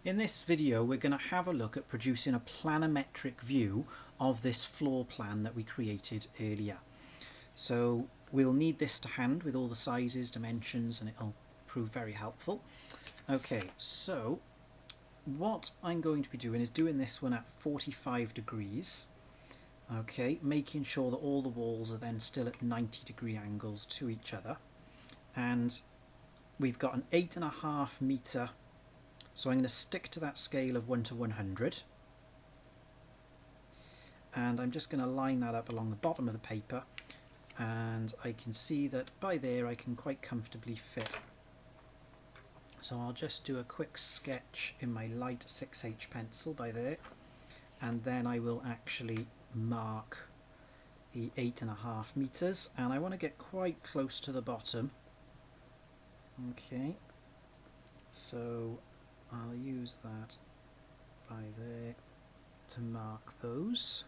In this video we're going to have a look at producing a planometric view of this floor plan that we created earlier. So we'll need this to hand with all the sizes, dimensions, and it'll prove very helpful. Okay, so what I'm going to be doing is doing this one at 45 degrees. Okay, making sure that all the walls are then still at 90-degree angles to each other. And we've got an 8.5 meter. So I'm going to stick to that scale of 1 to 100, and I'm just going to line that up along the bottom of the paper, and I can see that by there I can quite comfortably fit. So I'll just do a quick sketch in my light 6H pencil by there, and then I will actually mark the 8.5 meters, and I want to get quite close to the bottom. Okay, so I'll use that by there to mark those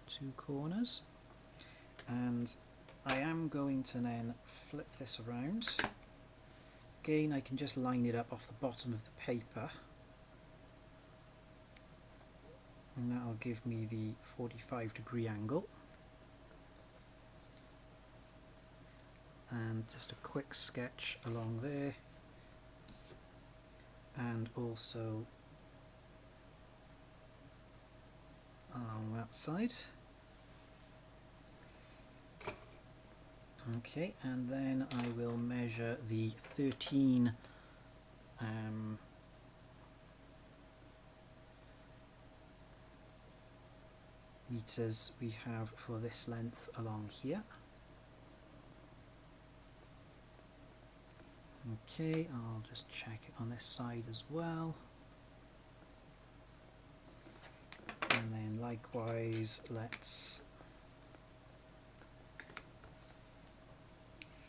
two corners, and I am going to then flip this around. Again, I can just line it up off the bottom of the paper, and that'll give me the 45-degree angle. And just a quick sketch along there, and also along that side. Okay, and then I will measure the 13 meters we have for this length along here. Okay, I'll just check it on this side as well. And then likewise, let's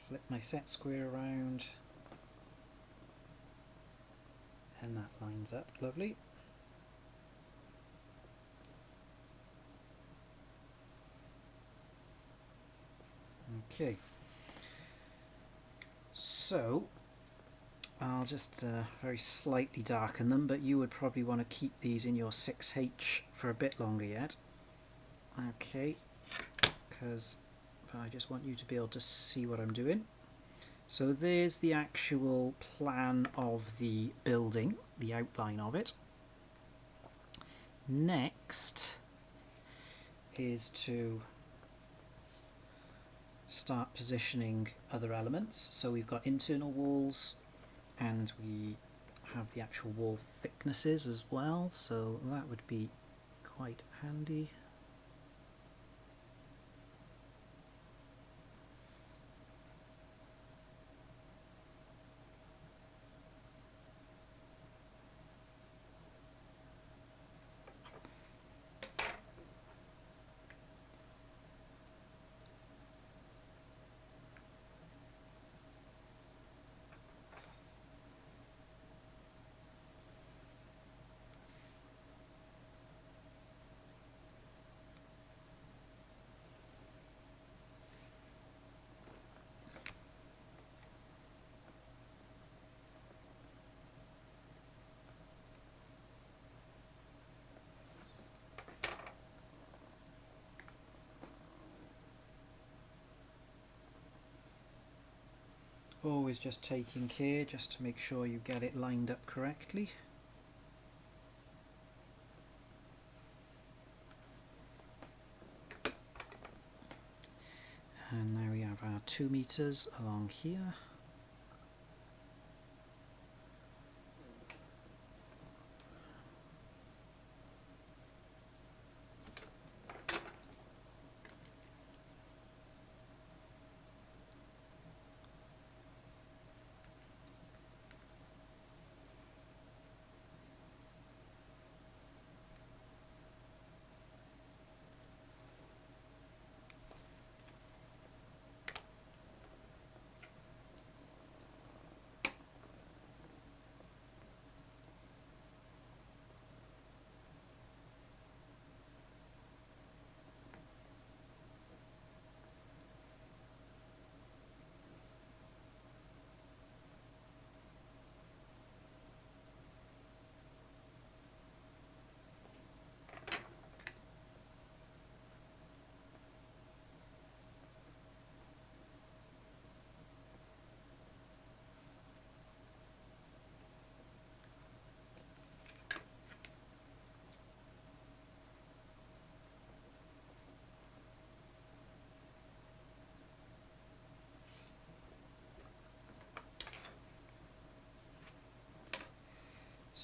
flip my set square around, and that lines up lovely. Okay, so I'll just very slightly darken them, but you would probably want to keep these in your 6H for a bit longer yet. Okay, because I just want you to be able to see what I'm doing. So there's the actual plan of the building, the outline of it. Next is to start positioning other elements. So we've got internal walls, and we have the actual wall thicknesses as well, so that would be quite handy. Always just taking care just to make sure you get it lined up correctly. And now we have our 2 meters along here.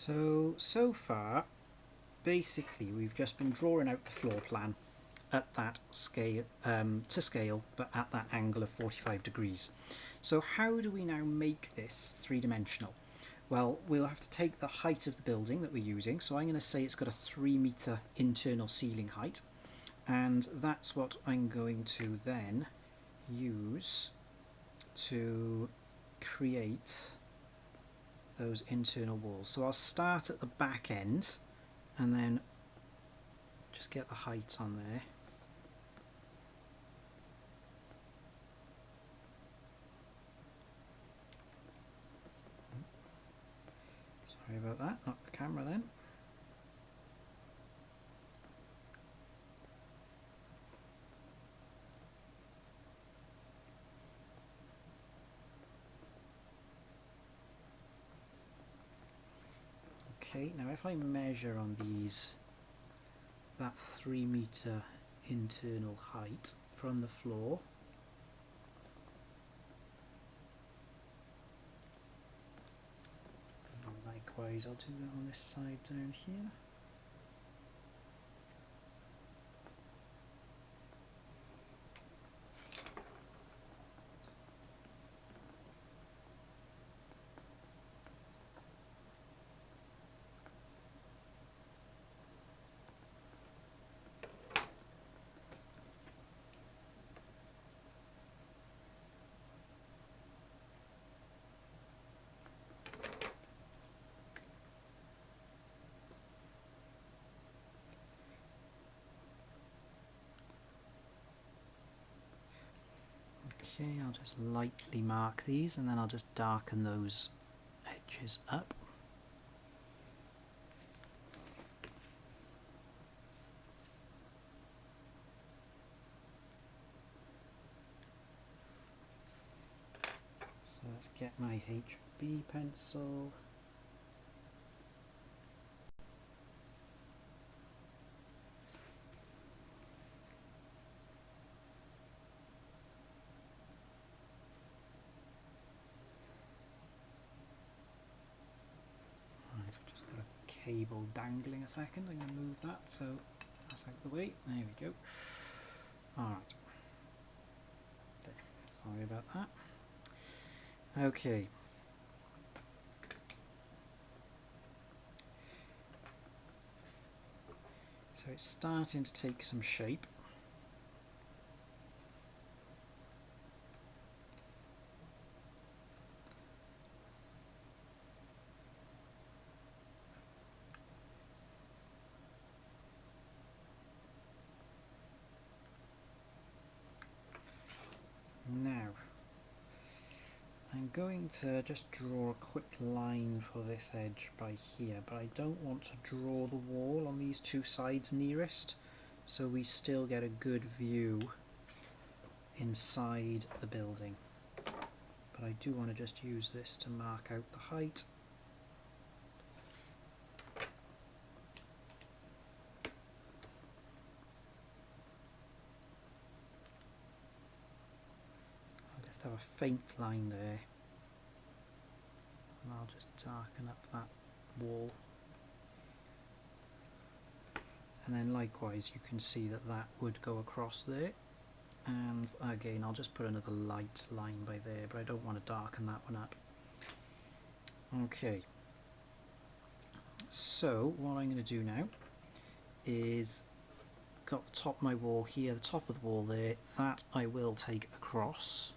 So far, basically we've just been drawing out the floor plan at that scale, to scale, but at that angle of 45 degrees. So how do we now make this three-dimensional? Well, we'll have to take the height of the building that we're using, so I'm going to say it's got a 3-metre internal ceiling height, and that's what I'm going to then use to create those internal walls. So I'll start at the back end and then just get the height on there. Sorry about that, not the camera then. Okay, now if I measure on these that 3-metre internal height from the floor, and likewise I'll do that on this side down here. Okay, I'll just lightly mark these and then I'll just darken those edges up. So let's get my HB pencil. Cable dangling a second. I'm going to move that so that's out the way. There we go. Alright. Sorry about that. Okay. So it's starting to take some shape. Now, I'm going to just draw a quick line for this edge by here, but I don't want to draw the wall on these two sides nearest, so we still get a good view inside the building. But I do want to just use this to mark out the height. Have a faint line there, and I'll just darken up that wall, and then likewise you can see that that would go across there, and again I'll just put another light line by there, but I don't want to darken that one up. Okay, so what I'm going to do now is got the top of my wall here, the top of the wall there, that I will take across.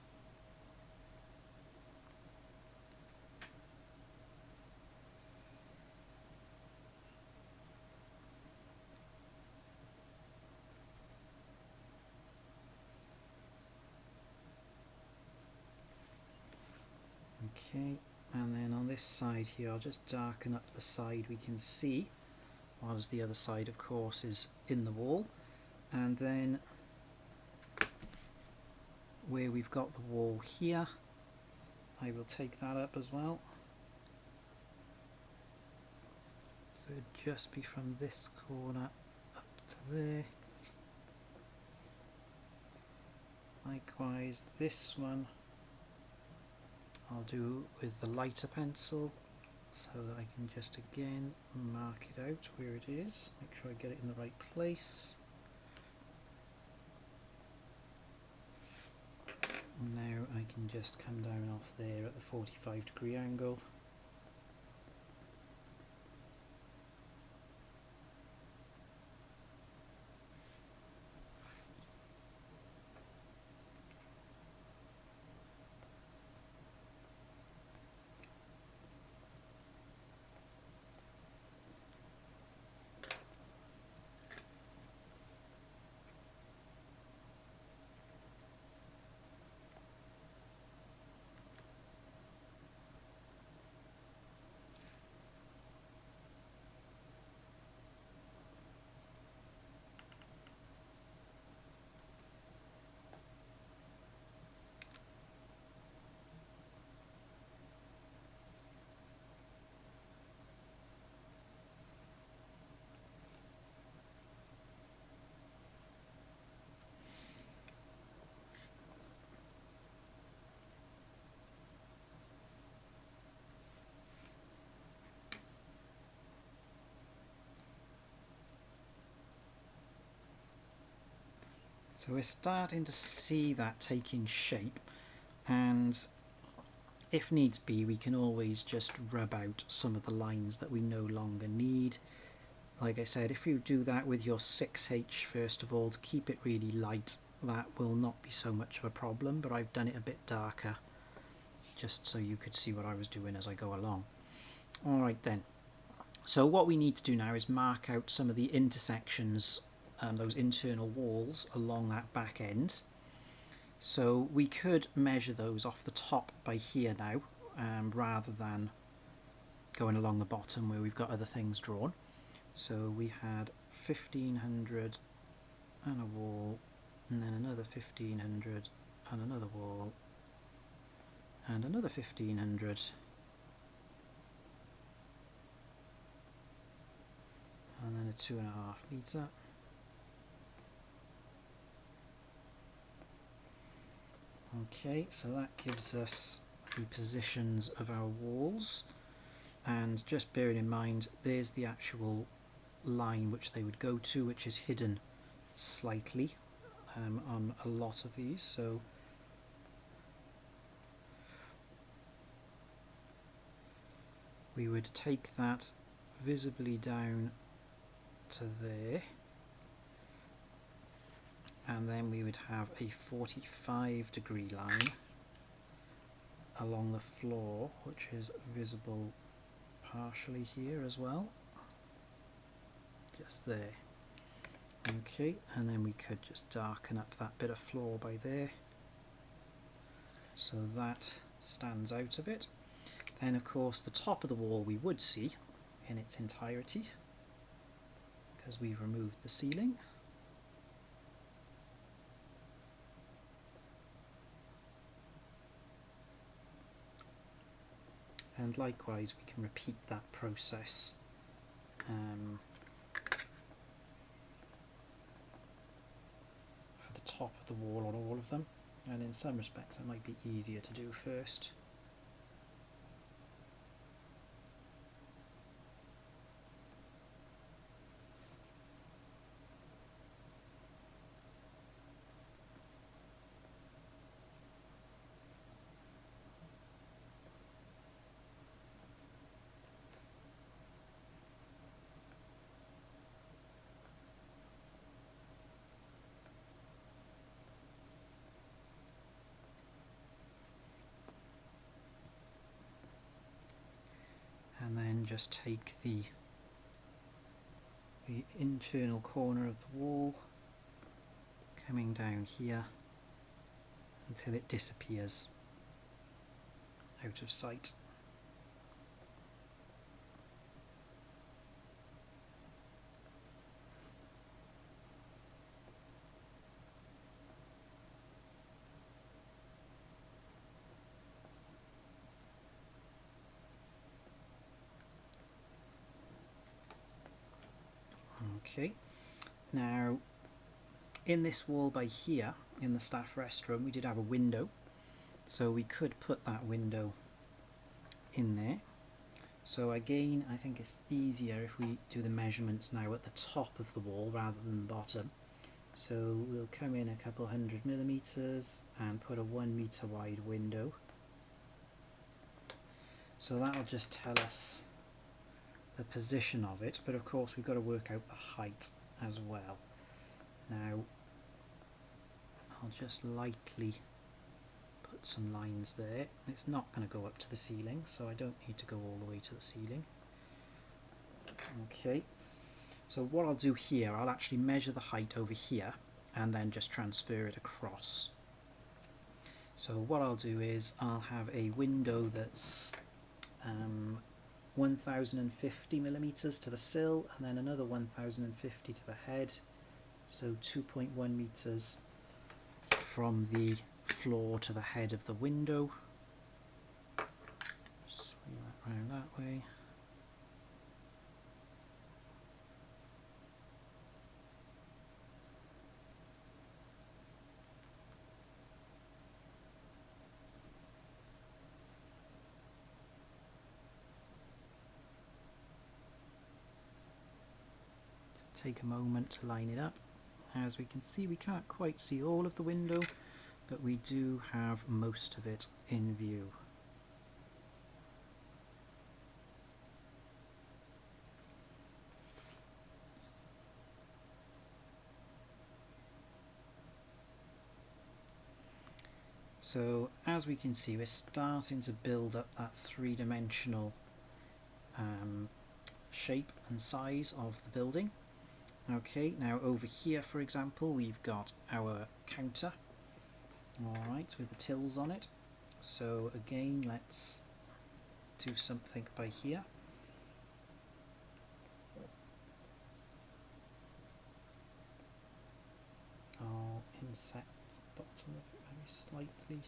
Okay, and then on this side here I'll just darken up the side we can see, whilst the other side of course is in the wall, and then where we've got the wall here I will take that up as well, so it'd just be from this corner up to there. Likewise this one I'll do with the lighter pencil, so that I can just again mark it out where it is, make sure I get it in the right place. And now I can just come down off there at the 45-degree angle. So we're starting to see that taking shape, and if needs be we can always just rub out some of the lines that we no longer need. Like I said, if you do that with your 6H first of all to keep it really light, that will not be so much of a problem, but I've done it a bit darker just so you could see what I was doing as I go along. Alright then, so what we need to do now is mark out some of the intersections, those internal walls along that back end. So we could measure those off the top by here now, rather than going along the bottom where we've got other things drawn. So we had 1500 and a wall, and then another 1500 and another wall, and another 1500, and then a 2.5 metre. Okay, so that gives us the positions of our walls, and just bearing in mind there's the actual line which they would go to, which is hidden slightly on a lot of these. So we would take that visibly down to there, and then we would have a 45-degree line along the floor, which is visible partially here as well, just there. Okay, and then we could just darken up that bit of floor by there, so that stands out a bit. Then of course the top of the wall we would see in its entirety, because we've removed the ceiling. And likewise we can repeat that process for the top of the wall on all of them, and in some respects that might be easier to do first. And then just take the internal corner of the wall, coming down here until it disappears out of sight. Okay, now in this wall by here, in the staff restroom, we did have a window, so we could put that window in there. So again, I think it's easier if we do the measurements now at the top of the wall rather than the bottom. So we'll come in a couple 100mm and put a 1 meter wide window. So that'll just tell us the position of it, but of course we've got to work out the height as well. Now I'll just lightly put some lines there. It's not going to go up to the ceiling, so I don't need to go all the way to the ceiling. Okay, so what I'll do here, I'll actually measure the height over here and then just transfer it across. So what I'll do is I'll have a window that's 1050mm to the sill, and then another 1050 to the head, so 2.1 meters from the floor to the head of the window. Swing that round that way. Just take a moment to line it up. As we can see, we can't quite see all of the window, but we do have most of it in view. So as we can see, we're starting to build up that three-dimensional shape and size of the building. Okay, now over here, for example, we've got our counter, alright, with the tills on it. So again, let's do something by here. I'll inset the bottom of it very slightly.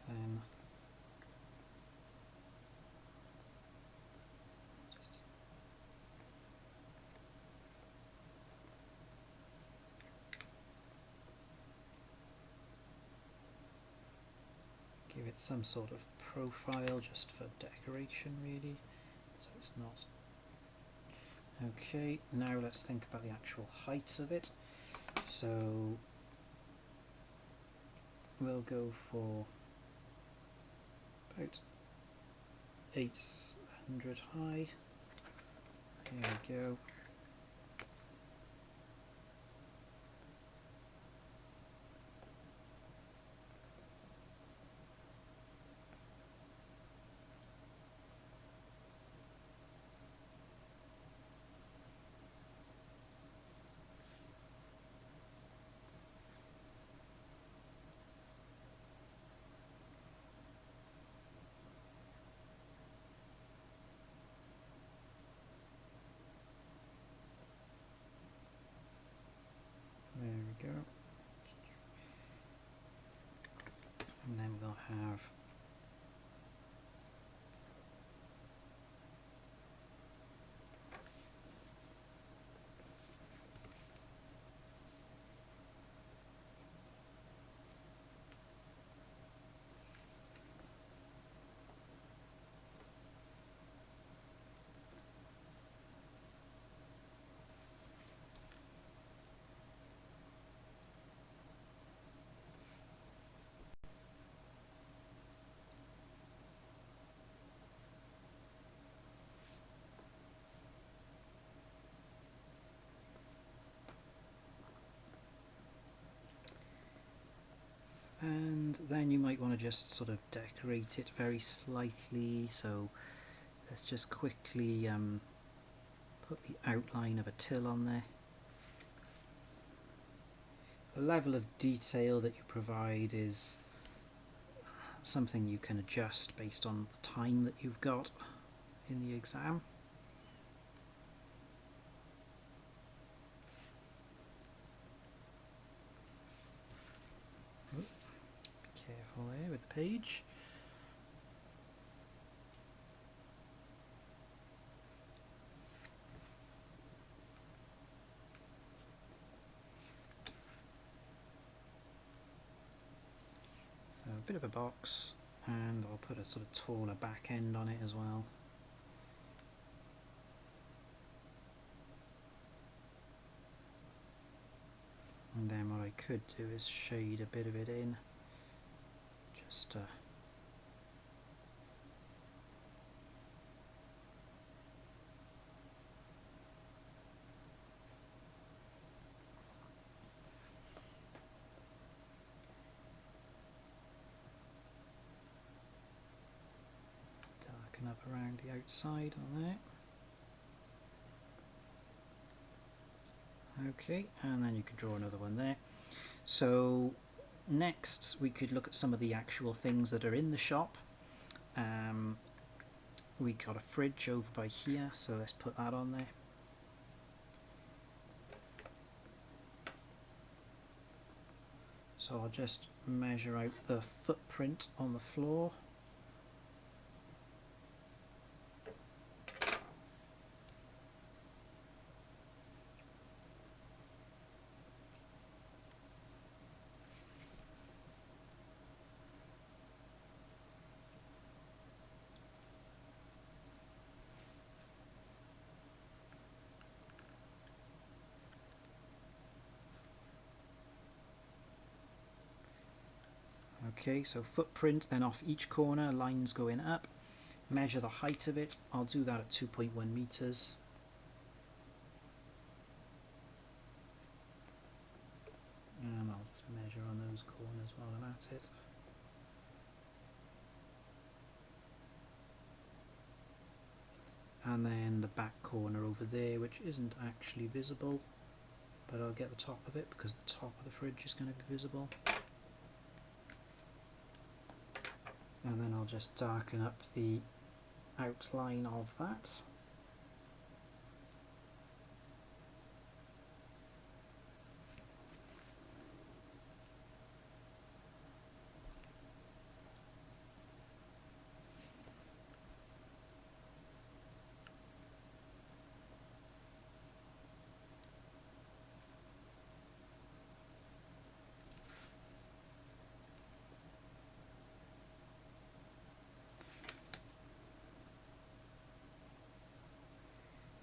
Then give it some sort of profile just for decoration, really, so it's not. Okay, now let's think about the actual height of it. So we'll go for about 800 high. There we go. There we go. And then we'll have and then you might want to just sort of decorate it very slightly. So let's just quickly put the outline of a till on there. The level of detail that you provide is something you can adjust based on the time that you've got in the exam. Careful there with the page. So a bit of a box, and I'll put a sort of taller back end on it as well. And then what I could do is shade a bit of it in, just darken up around the outside on there. Okay, and then you could draw another one there. So next we could look at some of the actual things that are in the shop. We got a fridge over by here, so let's put that on there. So I'll just measure out the footprint on the floor. Okay, so footprint, then off each corner, lines going up. Measure the height of it. I'll do that at 2.1 meters. And I'll just measure on those corners while I'm at it. And then the back corner over there, which isn't actually visible, but I'll get the top of it because the top of the fridge is going to be visible. And then I'll just darken up the outline of that.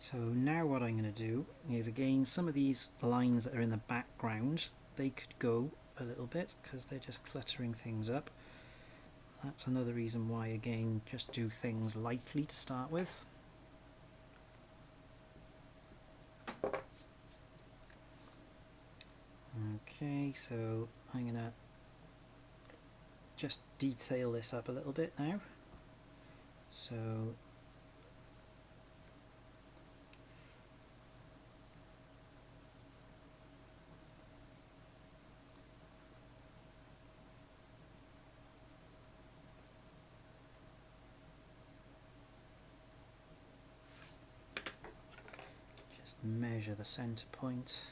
So now what I'm going to do is, again, some of these lines that are in the background, they could go a little bit because they're just cluttering things up. That's another reason why, again, just do things lightly to start with. Okay, so I'm going to just detail this up a little bit now. So just measure the center point.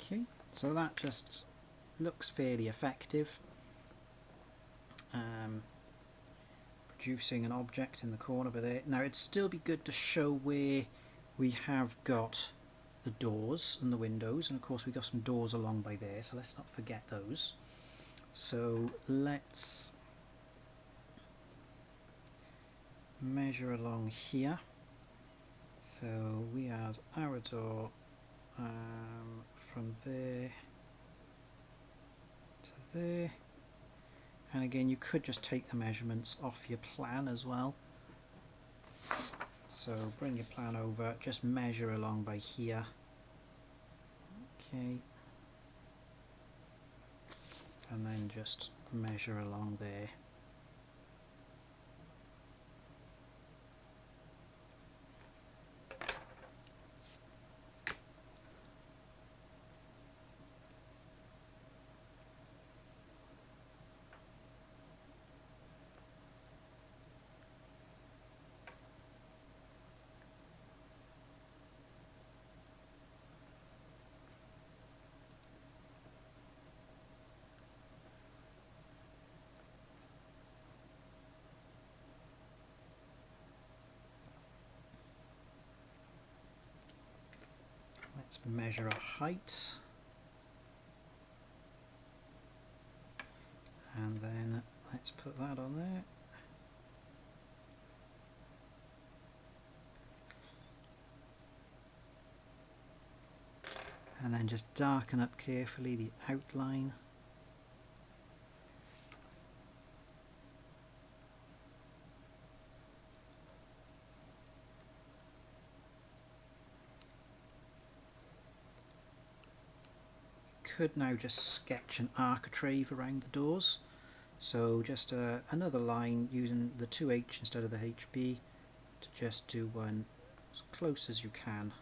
Okay, so that just looks fairly effective. Producing an object in the corner over there. Now it'd still be good to show where we have got the doors and the windows, and of course we've got some doors along by there, so let's not forget those. So let's measure along here. So we had our door from there to there, and again you could just take the measurements off your plan as well. So bring your plan over, just measure along by here. Okay, and then just measure along there. let's measure our height, and then let's put that on there. And then just darken up carefully the outline. Could now just sketch an architrave around the doors. So just another line using the 2H instead of the HB to just do one as close as you can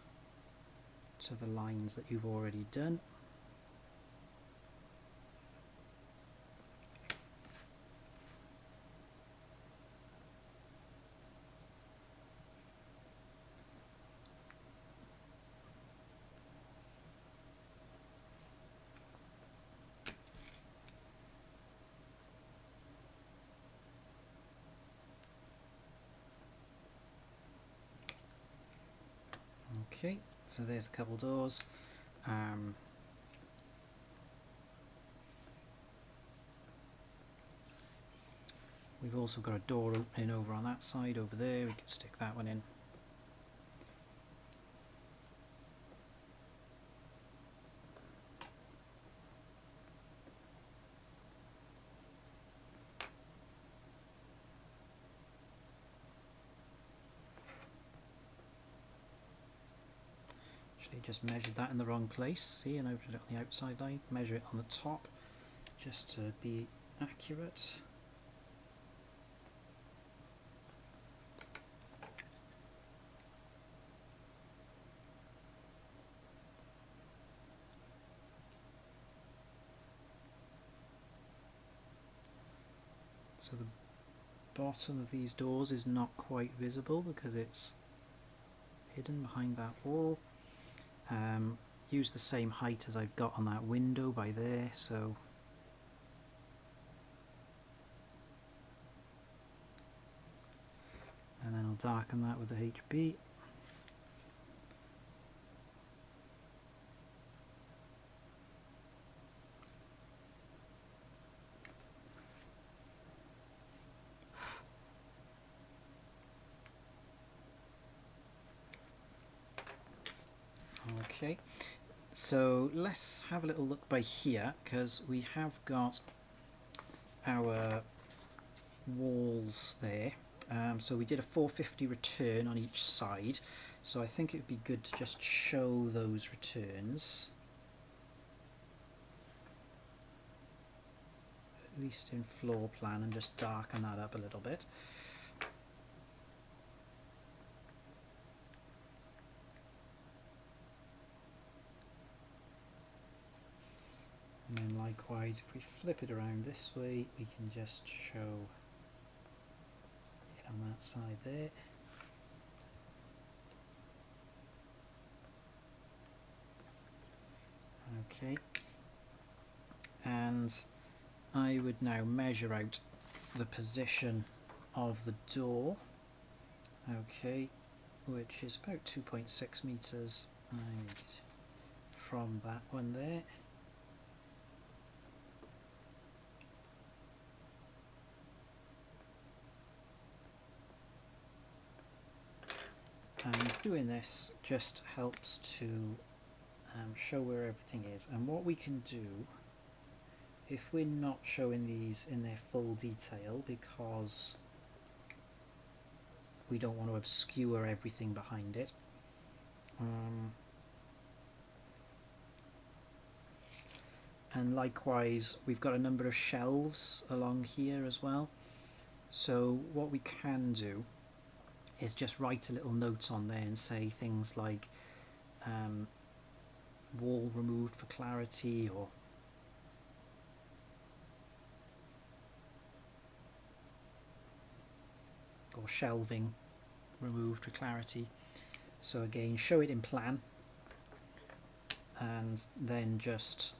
to the lines that you've already done. Okay, so there's a couple doors. We've also got a door opening over on that side over there. We could stick that one in. Actually just measured that in the wrong place, see, and opened it on the outside line. Measure it on the top just to be accurate. So the bottom of these doors is not quite visible because it's hidden behind that wall. Use the same height as I've got on that window by there, so and then I'll darken that with the HB. Okay, so let's have a little look by here, because we have got our walls there. So we did a 450 return on each side, so I think it would be good to just show those returns, at least in floor plan, and just darken that up a little bit. And then likewise, if we flip it around this way, we can just show it on that side there. Okay, and I would now measure out the position of the door, okay, which is about 2.6 meters from that one there. And doing this just helps to show where everything is. And what we can do, if we're not showing these in their full detail because we don't want to obscure everything behind it, and likewise we've got a number of shelves along here as well, so what we can do is just write a little note on there and say things like wall removed for clarity, or shelving removed for clarity. So again, show it in plan and then just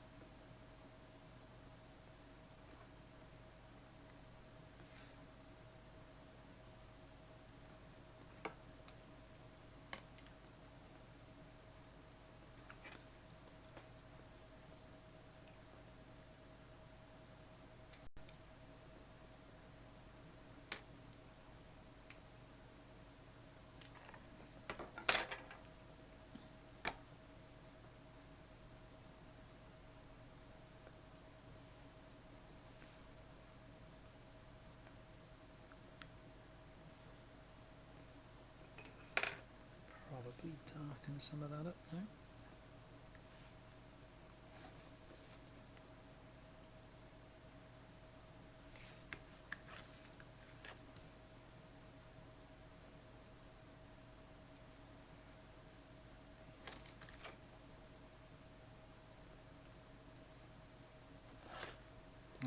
possibly darken some of that up now.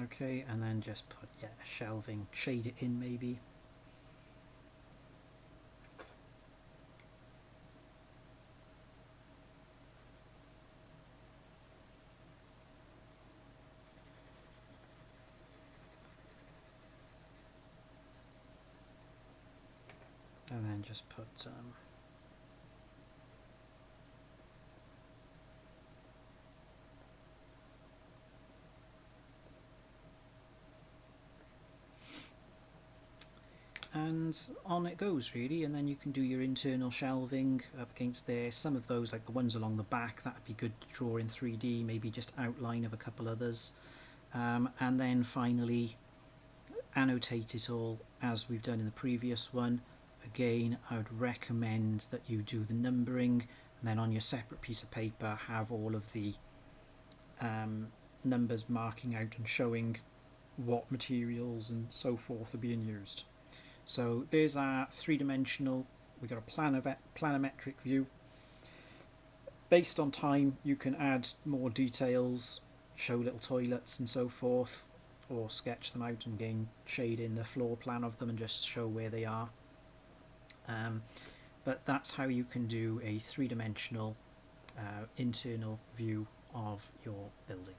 Okay, and then just put, yeah, shelving, shade it in maybe. And then just put and on it goes really, and then you can do your internal shelving up against there. Some of those, like the ones along the back, that would be good to draw in 3D, maybe just outline of a couple others, and then finally annotate it all as we've done in the previous one. Again, I would recommend that you do the numbering, and then on your separate piece of paper have all of the numbers marking out and showing what materials and so forth are being used. So there's our three-dimensional, we've got a planometric view. Based on time, you can add more details, show little toilets and so forth, or sketch them out and again shade in the floor plan of them and just show where they are. But that's how you can do a three-dimensional internal view of your building.